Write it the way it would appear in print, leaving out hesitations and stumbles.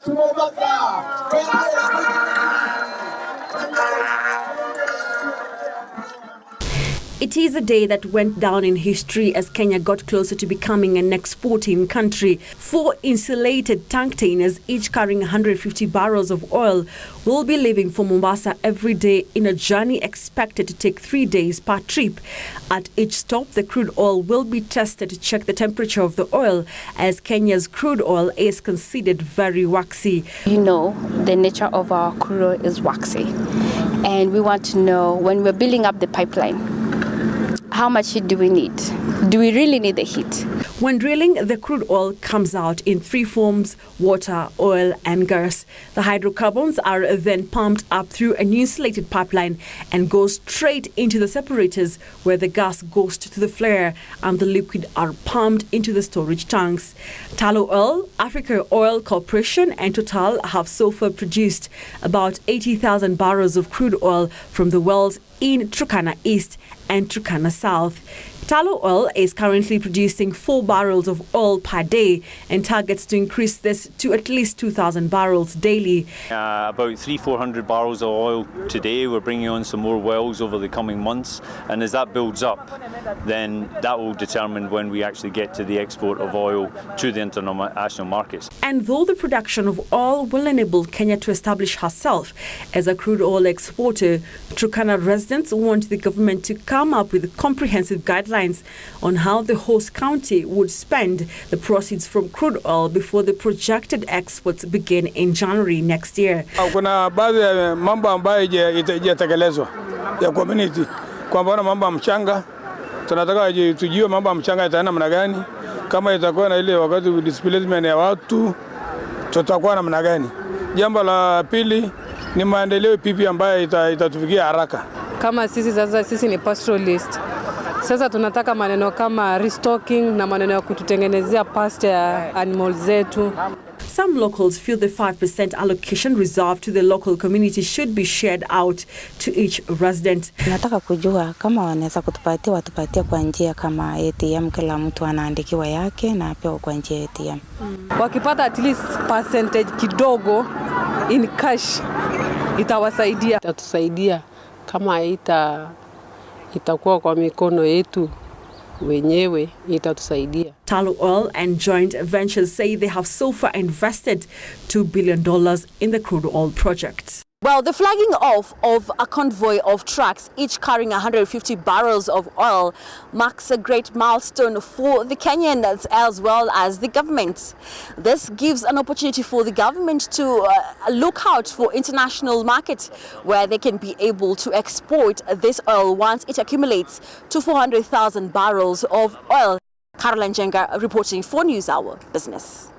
It is a day that went down in history as Kenya got closer to becoming an exporting country. 4 insulated tank tankers, each carrying 150 barrels of oil, will be leaving for Mombasa every day in a journey expected to take 3 days per trip. At each stop, the crude oil will be tested to check the temperature of the oil, as Kenya's crude oil is considered very waxy. You know, the nature of our crude oil is waxy, and we want to know, when we're building up the pipeline, how much heat do we need? Do we really need the heat? When drilling, the crude oil comes out in 3 forms: water, oil, and gas. The hydrocarbons are then pumped up through an insulated pipeline and go straight into the separators, where the gas goes to the flare and the liquid are pumped into the storage tanks. Tallow Oil, Africa Oil Corporation, and Total have so far produced about 80,000 barrels of crude oil from the wells in Turkana East and Turkana South. Tallow Oil is currently producing 4 barrels of oil per day and targets to increase this to at least 2,000 barrels daily. About 300-400 barrels of oil today. We're bringing on some more wells over the coming months, and as that builds up, then that will determine when we actually get to the export of oil to the international markets. And though the production of oil will enable Kenya to establish herself as a crude oil exporter, Turkana residents want the government to come up with comprehensive guidelines on how the host county would spend the proceeds from crude oil before the projected exports begin in January next year. Kuna baadhi ya mambo ambayo itatekelezwa ya community, kwa mfano mambo ya mchanga. Tunataka tujue mambo ya mchanga itaenda namna gani, kama itakuwa na ile wakati displacement ya watu tutakuwa namna gani. Jambo la pili ni maendeleo pipi ambayo itatufikia haraka. Kama sisi ni pastoralist. Sasa tunataka maneno kama restocking na maneno ya kututengenezea pasture ya animals zetu. Some locals feel the 5% allocation reserved to the local community should be shared out to each resident. Nataka kujua kama wanaweza kutupatia, watupatie kwa njia kama ATM, kila mtu anaandikiwa yake na pia kwa njia ya ATM. Wakipata at least percentage kidogo in cash itawasaidia. Itatusaidia kama itakuwa kwa mikono yetu wenyewe, itatusaidia. Tallow Oil and joint ventures say they have so far invested $2 billion in the crude oil project. Well, the flagging off of a convoy of trucks, each carrying 150 barrels of oil, marks a great milestone for the Kenyans as well as the government. This gives an opportunity for the government to look out for international markets where they can be able to export this oil once it accumulates to 400,000 barrels of oil. Carol Njenga reporting for NewsHour Business.